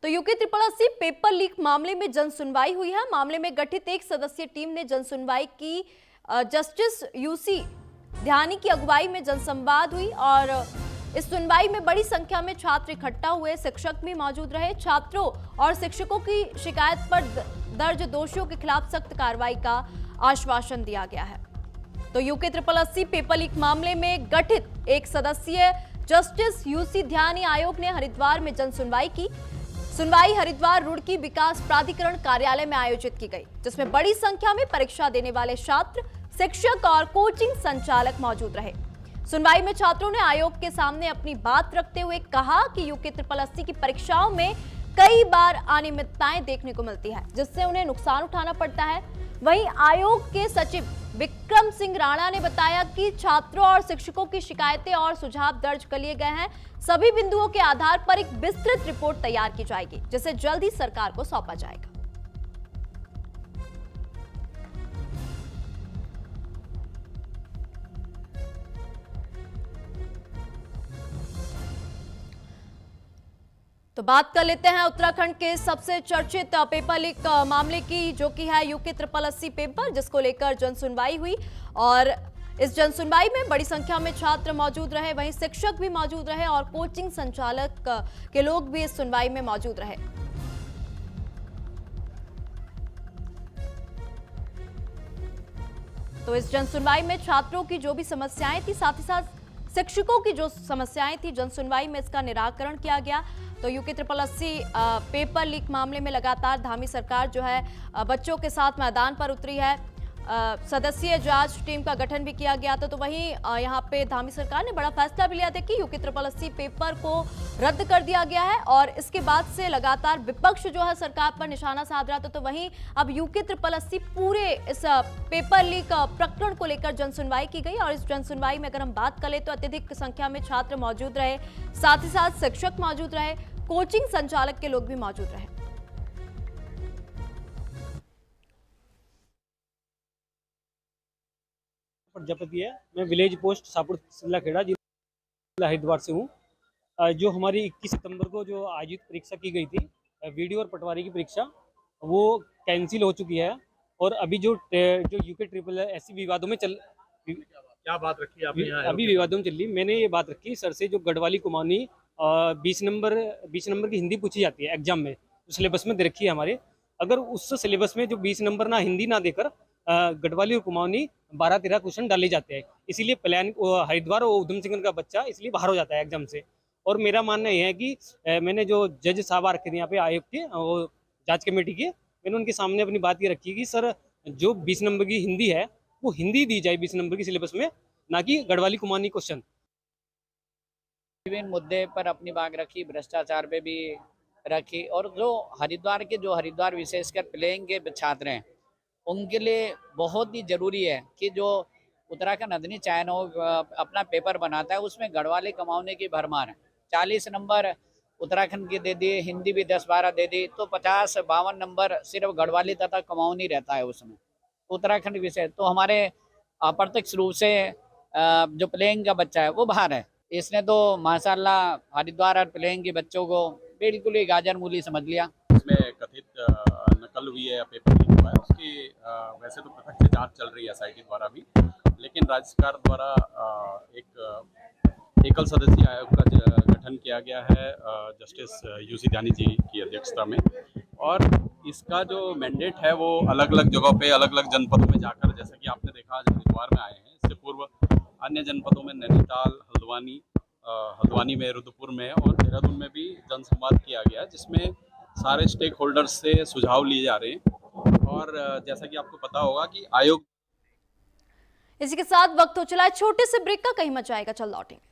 तो UK 8080 paper leak मामले में जन सुनवाई हुई है। मामले में गठित एक सदस्यीय टीम ने जन सुनवाई की। जस्टिस यूसी ध्यानी की अगुवाई में जनसंवाद हुई और इस सुनवाई में बड़ी संख्या में छात्र इकट्ठा हुए, शिक्षक भी मौजूद रहे। छात्रों और शिक्षकों की शिकायत पर दर्ज दोषियों के खिलाफ सख्त कार्रवाई का आश्वासन दिया गया है। तो यूके 8080 पेपर लीक मामले में गठित एक सदस्यीय जस्टिस यूसी ध्यानी आयोग ने हरिद्वार में जन सुनवाई की। सुनवाई हरिद्वार रुड़की विकास प्राधिकरण कार्यालय में आयोजित की गई, जिसमें बड़ी संख्या में परीक्षा देने वाले छात्र, शिक्षक और कोचिंग संचालक मौजूद रहे। सुनवाई में छात्रों ने आयोग के सामने अपनी बात रखते हुए कहा कि यूके 8080 की परीक्षाओं में कई बार अनियमितताएं देखने को मिलती है, जिससे उन्हें नुकसान उठाना पड़ता है। वहीं आयोग के सचिव विक्रम सिंह राणा ने बताया कि छात्रों और शिक्षकों की शिकायतें और सुझाव दर्ज कर लिए गए हैं। सभी बिंदुओं के आधार पर एक विस्तृत रिपोर्ट तैयार की जाएगी, जिसे जल्द ही सरकार को सौंपा जाएगा। तो बात कर लेते हैं उत्तराखंड के सबसे चर्चित पेपर लीक मामले की, जो कि है यूके 8080 पेपर, जिसको लेकर जन सुनवाई हुई और इस जन सुनवाई में बड़ी संख्या में छात्र मौजूद रहे, वहीं शिक्षक भी मौजूद रहे और कोचिंग संचालक के लोग भी इस सुनवाई में मौजूद रहे। तो इस जन सुनवाई में छात्रों की जो भी समस्याएं थी, साथ ही साथ शिक्षकों की जो समस्याएं थी, जन सुनवाई में इसका निराकरण किया गया। तो यूके 8080 पेपर लीक मामले में लगातार धामी सरकार जो है बच्चों के साथ मैदान पर उतरी है। सदस्यीय जांच टीम का गठन भी किया गया था। तो वहीं यहाँ पे धामी सरकार ने बड़ा फैसला भी लिया था कि यूके 8080 पेपर को रद्द कर दिया गया है और इसके बाद से लगातार विपक्ष जो है सरकार पर निशाना साध रहा था। तो वहीं अब यूके 8080 पूरे इस पेपर लीक प्रकरण को लेकर जन सुनवाई की गई और इस जन सुनवाई में अगर हम बात करें तो अत्यधिक संख्या में छात्र मौजूद रहे, साथ ही साथ शिक्षक मौजूद रहे, कोचिंग संचालक के लोग भी मौजूद रहे। प्रजापति है, मैं विलेज पोस्ट सापुर सिल्ला खेड़ा जिला हरिद्वार से हूँ। जो हमारी 21 सितंबर को जो आयोजित परीक्षा की गई थी, वीडियो और पटवारी की परीक्षा, वो कैंसिल हो चुकी है और अभी जो यूके 8080 विवादों में क्या बात रखी आपने यहाँ? अभी विवादों में चल रही, मैंने ये बात रखी सर से, जो गढ़वाली कुमाऊनी 20 नंबर की हिंदी पूछी जाती है एग्जाम में, सिलेबस में दे रखी है हमारे। अगर उस सिलेबस में जो 20 नंबर ना हिंदी ना देकर गढ़वाली और कुमाऊनी 12-13 क्वेश्चन डाले जाते हैं, इसीलिए प्लान हरिद्वार और उधम सिंह का बच्चा इसलिए बाहर हो जाता है एग्जाम से। और मेरा मानना यह है कि मैंने जो जज साहब रखे थे यहाँ पे आयोग के, वो जांच कमेटी के, मैंने उनके सामने अपनी बात ये रखी कि सर जो 20 नंबर की हिंदी है वो हिंदी दी जाए 20 नंबर की सिलेबस में, ना कि गढ़वाली कुमाऊनी क्वेश्चन। विभिन्न मुद्दे पर अपनी बात रखी, भ्रष्टाचार पे भी रखी और जो हरिद्वार विशेषकर प्लेइंग के छात्र हैं उनके लिए बहुत ही जरूरी है कि जो उत्तराखंड अदनी चयन अपना पेपर बनाता है उसमें गढ़वाली कमाउने की भरमार है। 40 नंबर उत्तराखंड की दे दी, हिंदी भी 10-12 दे दी, तो 50-52 नंबर सिर्फ गढ़वाली तथा कमाऊनी रहता है उसमें उत्तराखंड विषय। तो हमारे अप्रत्यक्ष रूप से जो प्लेइंग का बच्चा है वो बाहर है। इसने तो माशाल्लाह हरिद्वार और प्लेइंग के बच्चों को बिल्कुल ही गाजर मूली समझ लिया। इसमें कथित नकल हुई है या पेपर लीक हुआ है, उसकी वैसे तो प्रत्यक्ष जांच चल रही है एसआईटी द्वारा भी, लेकिन राज्य सरकार द्वारा एक एकल सदस्यीय आयोग का गठन किया गया है जस्टिस यूसी ध्यानी जी की अध्यक्षता में, और इसका जो मैंडेट है वो अलग अलग जगहों पे अलग अलग जनपदों में जाकर, जैसे कि आपने देखा आज हरिद्वार में आए हैं, इससे पूर्व अन्य जनपदों में नैनीताल, हल्द्वानी में, रुद्रपुर में और देहरादून में भी जनसंवाद किया गया, जिसमें सारे स्टेक होल्डर्स से सुझाव लिए जा रहे हैं। और जैसा कि आपको पता होगा कि आयोग। इसी के साथ वक्त हो चला है छोटे से ब्रेक का, कहीं मत जाएगा, चल लौटेंगे।